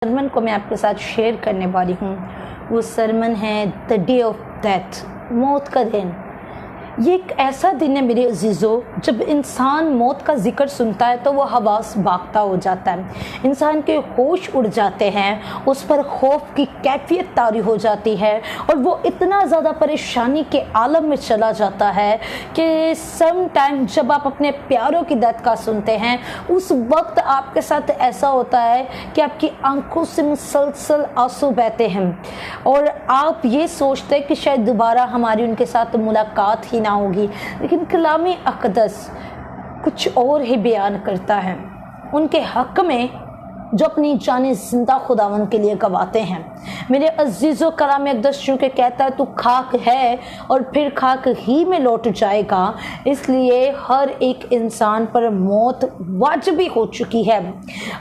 सरमन को मैं आपके साथ शेयर करने वाली हूँ। वो सरमन है द डे ऑफ डेथ, मौत का दिन। ये एक ऐसा दिन है मेरे अजीज़ों, जब इंसान मौत का जिक्र सुनता है तो वो हवास भागता हो जाता है, इंसान के होश उड़ जाते हैं, उस पर खौफ की कैफियत तारी हो जाती है और वो इतना ज़्यादा परेशानी के आलम में चला जाता है कि सम टाइम जब आप अपने प्यारों की डेथ का सुनते हैं उस वक्त आपके साथ ऐसा होता है कि आपकी आंखों से मुसलसल आंसू बहते हैं और आप ये सोचते हैं कि शायद दोबारा हमारी उनके साथ मुलाकात ही ना होगी। लेकिन कलामे अक़दस कुछ और ही बयान करता है उनके हक में जो अपनी जाने जिंदा खुदावन के लिए गवाते हैं। मेरे अजीज़ों, कलामे अक़दस चूँकि कहता है तू खाक है और फिर खाक ही में लौट जाएगा, इसलिए हर एक इंसान पर मौत वाजिबी हो चुकी है।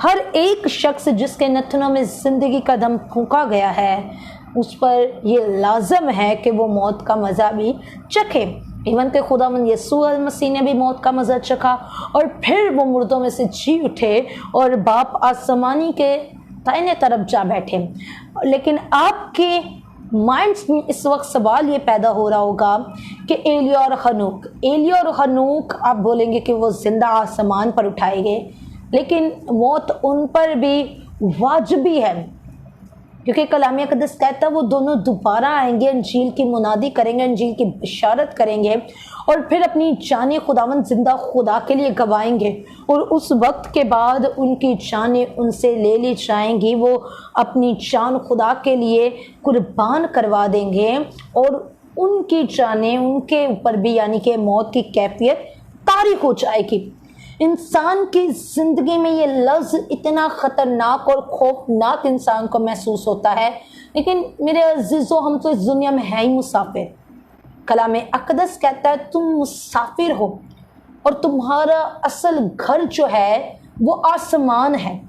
हर एक शख्स जिसके नथनों में ज़िंदगी का दम फूंका गया है उस पर ये लाजम है कि वो मौत का मज़ा भी चखे। इवन के खुदावंद यीशु मसीह ने भी मौत का मज़ा चखा और फिर वो मुर्दों में से जी उठे और बाप आसमानी के दाहिने तरफ जा बैठे। लेकिन आपके माइंड्स में इस वक्त सवाल ये पैदा हो रहा होगा कि एलिया और हनूक आप बोलेंगे कि वो जिंदा आसमान पर उठाए गए, लेकिन मौत उन पर भी वाजिबी है क्योंकि कलामे अक़दस कहता है वो दोनों दोबारा आएंगे, अंजील की मुनादी करेंगे, अंजील की बिशारत करेंगे और फिर अपनी जाने खुदावंद जिंदा खुदा के लिए गवाएंगे और उस वक्त के बाद उनकी जानें उनसे ले ली जाएंगी। वो अपनी जान खुदा के लिए कुर्बान करवा देंगे और उनकी जानें उनके ऊपर भी यानी कि मौत की कैफियत तारी हो जाएगी। इंसान की ज़िंदगी में ये लफ्ज़ इतना ख़तरनाक और खौफनाक इंसान को महसूस होता है, लेकिन मेरे अजीज़ों हम तो इस दुनिया में है ही मुसाफिर। कलामे अक़दस कहता है तुम मुसाफिर हो और तुम्हारा असल घर जो है वो आसमान है।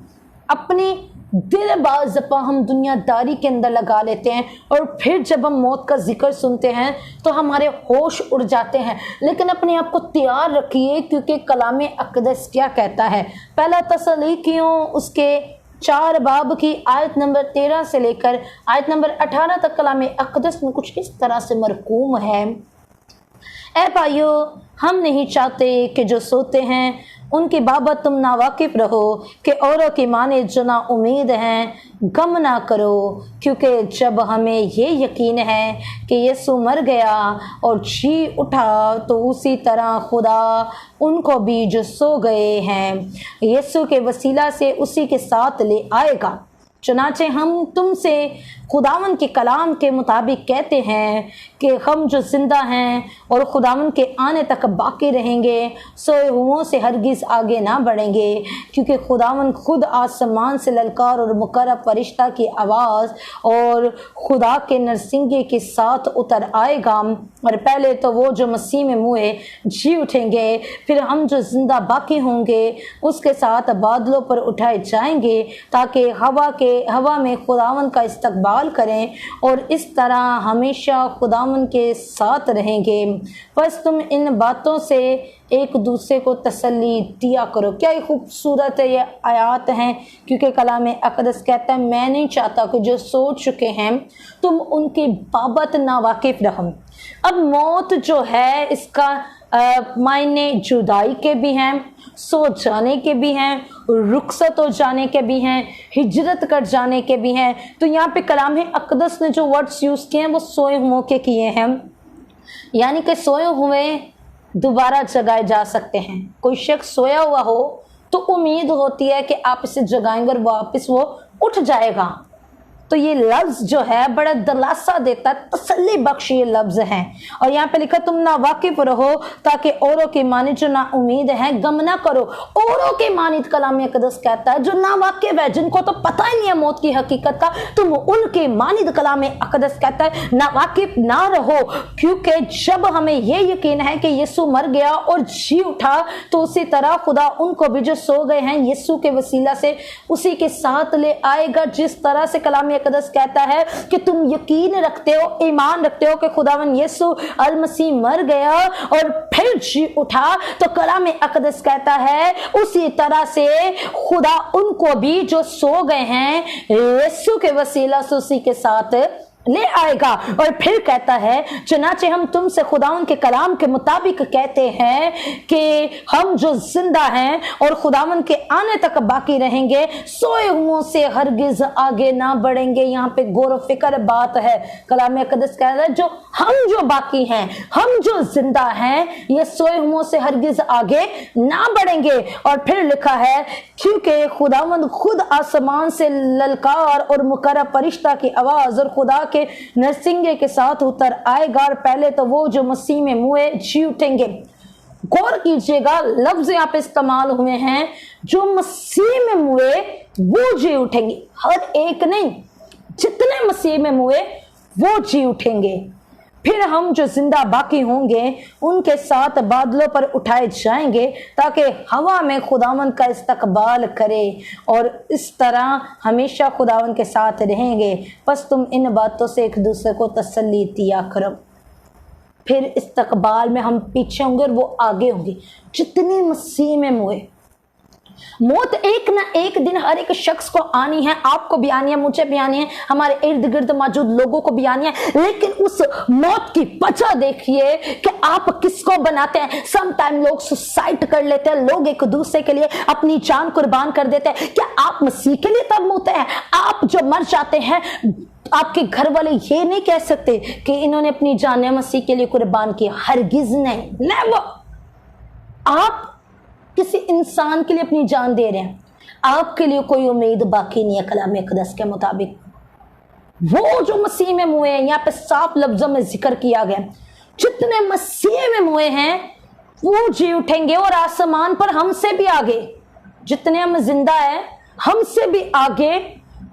अपनी दिल बाज़्फ़ा हम दुनियादारी के अंदर लगा लेते हैं और फिर जब हम मौत का जिक्र सुनते हैं तो हमारे होश उड़ जाते हैं। लेकिन अपने आप को तैयार रखिए क्योंकि कलामे अक़दस क्या कहता है। पहला तसलीकियों उसके 4 बाब की आयत नंबर 13 से लेकर आयत नंबर 18 तक कलामे अक़दस में कुछ इस तरह से मरकूम है। ऐ भाइयों, हम नहीं चाहते कि जो सोते हैं उनकी बाबत तुम नावाकिफ रहो कि औरों की माने जो ना उम्मीद हैं गम ना करो, क्योंकि जब हमें ये यकीन है कि यीशु मर गया और जी उठा तो उसी तरह खुदा उनको भी जो सो गए हैं यीशु के वसीला से उसी के साथ ले आएगा। चुनाचे हम तुमसे खुदावन के कलाम के मुताबिक कहते हैं कि हम जो जिंदा हैं और खुदावन के आने तक बाकी रहेंगे सोए हुओं से हरगिज़ आगे ना बढ़ेंगे, क्योंकि खुदावन खुद आसमान से ललकार और मुकर्रब फरिश्ता की आवाज़ और खुदा के नरसिंगे के साथ उतर आएगा और पहले तो वो जो मसीह में मुए जी उठेंगे, फिर हम जो जिंदा बाकी होंगे उसके साथ बादलों पर उठाए जाएंगे ताकि हवा में खुदावन का इस्तकबाल करें और इस तरह हमेशा खुदावन के साथ रहेंगे। बस तुम इन बातों से एक दूसरे को तसल्ली दिया करो। क्या ये खूबसूरत है ये आयात हैं, क्योंकि कलामे अक़दस कहता है मैं नहीं चाहता कि जो सो चुके हैं तुम उनकी बाबत नावाकिफ रहो। अब मौत जो है इसका मायने जुदाई के भी हैं, सो जाने के भी हैं, रुखसत हो जाने के भी हैं, हिजरत कर जाने के भी हैं। तो यहाँ पे कलामे अक़दस ने जो वर्ड्स यूज़ किए हैं वो सोए हुओं के किए हैं, यानी कि सोए हुए दोबारा जगाए जा सकते हैं। कोई शख्स सोया हुआ हो तो उम्मीद होती है कि आप इसे जगाएंगे और वापस वो उठ जाएगा। तो ये लफ्ज़ जो है बड़ा दिलासा देता, तसल्ली बख्श ये लफ्ज़ हैं। और यहाँ पे लिखा तुम ना वाकिफ रहो ताकि औरों की मानिद जो ना उम्मीद है गम ना करो। औरों की मानिद कलामे अक़दस कहता है जो ना वाकिफ है, जिनको तो पता ही नहीं है मौत की हकीकत का, तुम उनके मानिद कलामे अक़दस कहता है ना वाकिफ ना रहो, क्योंकि जब हमें ये यकीन है कि यीशु मर गया और जी उठा तो उसी तरह खुदा उनको भी जो सो गए हैं यीशु के वसीला से उसी के साथ ले आएगा। जिस तरह से कलामे अक़दस कहता है कि तुम यकीन रखते हो, ईमान रखते हो कि खुदावन यीशु अल मसीह मर गया और फिर जी उठा, तो कलाम अक़दस कहता है उसी तरह से खुदा उनको भी जो सो गए हैं यीशु के वसीला से उसी के साथ ले आएगा। और फिर कहता है चनाचे हम तुमसे खुदावन के कलाम के मुताबिक कहते हैं कि हम जो जिंदा हैं और खुदावन के आने तक बाकी रहेंगे, सोए हुओं से हरगिज आगे ना बढ़ेंगे। यहाँ पे गौर फिक्र बात है। कलाम अक़दस कह रहा है जो हम बाकी हैं, हम जो जिंदा हैं, ये सोए हुओं से हरगिज आगे ना बढ़ेंगे। और फिर लिखा है क्योंकि खुदावन खुद आसमान से ललकार और मुकर्रब फरिश्ता की आवाज और खुदा के नरसिंगे के साथ उतर आएगा, और पहले तो वो जो मसीह में मुए जी उठेंगे। गौर कीजिएगा, लफ्ज यहाँ पे इस्तेमाल हुए हैं जो मसीह में मुए वो जी उठेंगे। हर एक नहीं, जितने मसीह में मुए वो जी उठेंगे। फिर हम जो जिंदा बाकी होंगे उनके साथ बादलों पर उठाए जाएंगे ताकि हवा में खुदावन का इस्तकबाल करे, और इस तरह हमेशा खुदावन के साथ रहेंगे। बस तुम इन बातों से एक दूसरे को तसल्ली दिया करो। फिर इस्तकबाल में हम पीछे होंगे और वो आगे होंगे। जितने मसीह में मुए, मौत एक ना एक दिन हर एक शख्स को आनी है, आपको भी आनी है, मुझे भी आनी है, हमारे इर्द गिर्द मौजूद लोगों को भी आनी है। लेकिन उस मौत की वजह देखिए कि आप किसको बनाते हैं। सम टाइम लोग सुसाइड कर लेते हैं, लोग एक दूसरे के लिए अपनी जान कुर्बान कर देते हैं। क्या आप मसीह के लिए तब मरते हैं? आप जो मर जाते हैं, आपके घर वाले ये नहीं कह सकते कि इन्होंने अपनी जान मसीह के लिए कुर्बान की। हरगिज नहीं, नेवर। आप किसी इंसान के लिए अपनी जान दे रहे हैं, आपके लिए कोई उम्मीद बाकी नहीं है। कलाम अक़दस के मुताबिक वो जो मसीह में मुए हैं, यहाँ पे साफ लफ्जों में जिक्र किया गया, जितने मसीह में मुए हैं वो जी उठेंगे और आसमान पर हमसे भी आगे, जितने हम जिंदा हैं हमसे भी आगे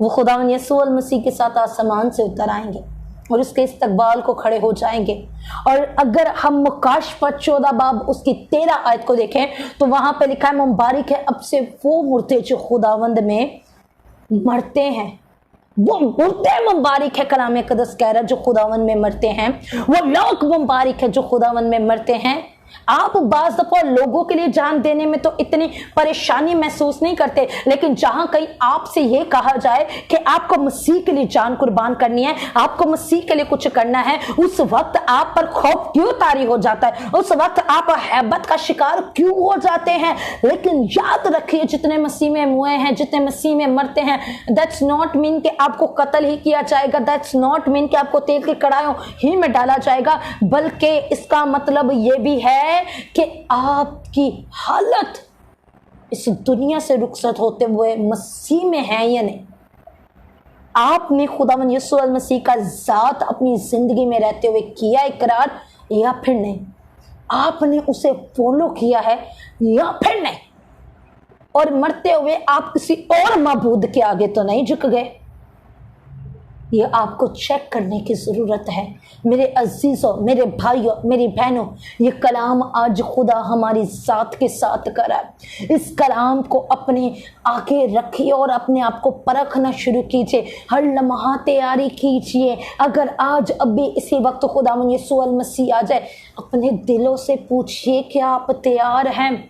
वो खुदावंद यीशु मसीह के साथ आसमान से उतर आएंगे और उसके इस्तकबाल को खड़े हो जाएंगे। और अगर हम मुकाशफत 14 बाब उसकी 13 आयत को देखें तो वहां पे लिखा है मुबारक है अब से वो मुर्दे जो खुदावंद में मरते हैं। वो मुर्दे मुबारक है, कलाम अक़दस कह रहा है, जो खुदावंद में मरते हैं। वो लोग मुबारक है जो खुदावंद में मरते हैं। आप बाज़ दफा लोगों के लिए जान देने में तो इतनी परेशानी महसूस नहीं करते, लेकिन जहां कहीं आपसे यह कहा जाए कि आपको मसीह के लिए जान कुर्बान करनी है, आपको मसीह के लिए कुछ करना है, उस वक्त आप पर खौफ क्यों तारी हो जाता है, उस वक्त आप हैबत का शिकार क्यों हो जाते हैं। लेकिन याद रखिए, जितने मसीह में मुए हैं, जितने मसीह में मरते हैं, दैट्स नॉट मीन कि आपको कत्ल ही किया जाएगा, दैट्स नॉट मीन कि आपको तेल की कड़ायों ही में डाला जाएगा, बल्कि इसका मतलब यह भी है कि आपकी हालत इस दुनिया से रुखसत होते हुए मसीह में है या नहीं। आपने खुदावंद यीशु मसीह का जात अपनी जिंदगी में रहते हुए किया इकरार या फिर नहीं, आपने उसे फॉलो किया है या फिर नहीं, और मरते हुए आप किसी और माबूद के आगे तो नहीं झुक गए। ये आपको चेक करने की ज़रूरत है मेरे अजीज़ों, मेरे भाइयों, मेरी बहनों। ये कलाम आज खुदा हमारी ज़ात के साथ करा। इस कलाम को अपने आगे रखिए और अपने आप को परखना शुरू कीजिए। हर लम्हा तैयारी कीजिए। अगर आज अभी इसी वक्त खुदावंद यीशु मसीह आ जाए, अपने दिलों से पूछिए क्या आप तैयार हैं।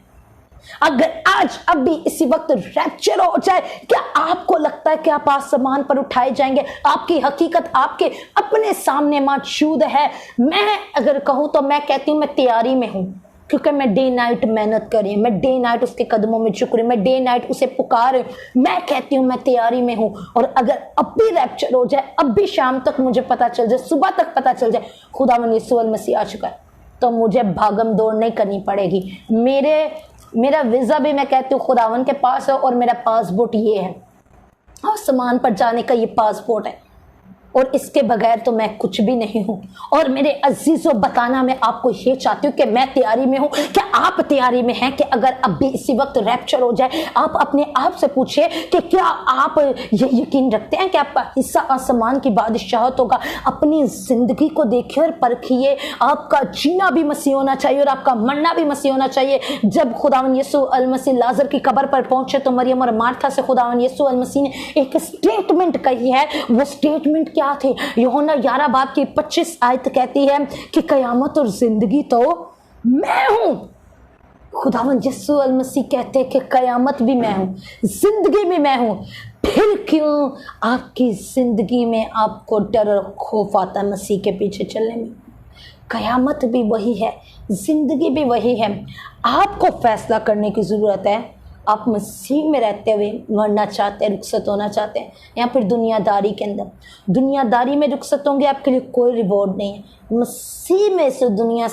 अगर आज अभी इसी वक्त रैप्चर हो जाए, क्या आपको लगता है कि आप आसमान पर उठाए जाएंगे? आपकी हकीकत आपके अपने सामने मौजूद है। मैं अगर कहूं तो मैं कहती हूं मैं तैयारी में हूं, क्योंकि मैं डे नाइट मेहनत कर रही हूं, मैं डे नाइट उसके कदमों में झुक रही हूं, मैं डे नाइट उसे पुकार रही हूं। मैं कहती हूं मैं तैयारी में हूं। और अगर अब भी रैप्चर हो जाए, अब भी शाम तक मुझे पता चल जाए, सुबह तक पता चल जाए खुदावंद यीशु मसीह आ चुका है, तो मुझे भागम दौड़ नहीं करनी पड़ेगी। मेरा वीज़ा भी मैं कहती हूँ खुदावन के पास है, और मेरा पासपोर्ट ये है, आसमान पर जाने का ये पासपोर्ट है, और इसके बगैर तो मैं कुछ भी नहीं हूँ। और मेरे अजीजों, बताना मैं आपको ये चाहती हूँ कि मैं तैयारी में हूँ। क्या आप तैयारी में हैं कि अगर अब भी इसी वक्त रैप्चर हो जाए, आप अपने आप से पूछिए कि क्या आप ये यकीन रखते हैं कि आपका हिस्सा आसमान की बादशाहत होगा। अपनी जिंदगी को देखिए और परखिए। आपका जीना भी मसीह होना चाहिए और आपका मरना भी मसीह होना चाहिए। जब खुदावंद यीशु मसीह लाजर की कब्र पर पहुंचे तो मरियम और मार्था से खुदावंद यीशु मसीह ने एक स्टेटमेंट कही है। वो स्टेटमेंट क्या थे? यूहन्ना 11 बाब की 25 आयत कहती है कि कयामत और जिंदगी तो मैं हूं। खुदावंद यीशु अल मसीह कहते हैं कि कयामत भी मैं हूं, जिंदगी भी मैं हूं। फिर क्यों आपकी जिंदगी में आपको डर और खौफ आता है मसीह के पीछे चलने में? कयामत भी वही है, जिंदगी भी वही है। आपको फैसला करने की जरूरत है। आप मसीह में रहते हुए मरना चाहते हैं, रुखसत होना चाहते हैं, या फिर दुनियादारी के अंदर? दुनियादारी में रुखसत होंगे, आपके लिए कोई रिवॉर्ड नहीं है। मसीह में से दुनिया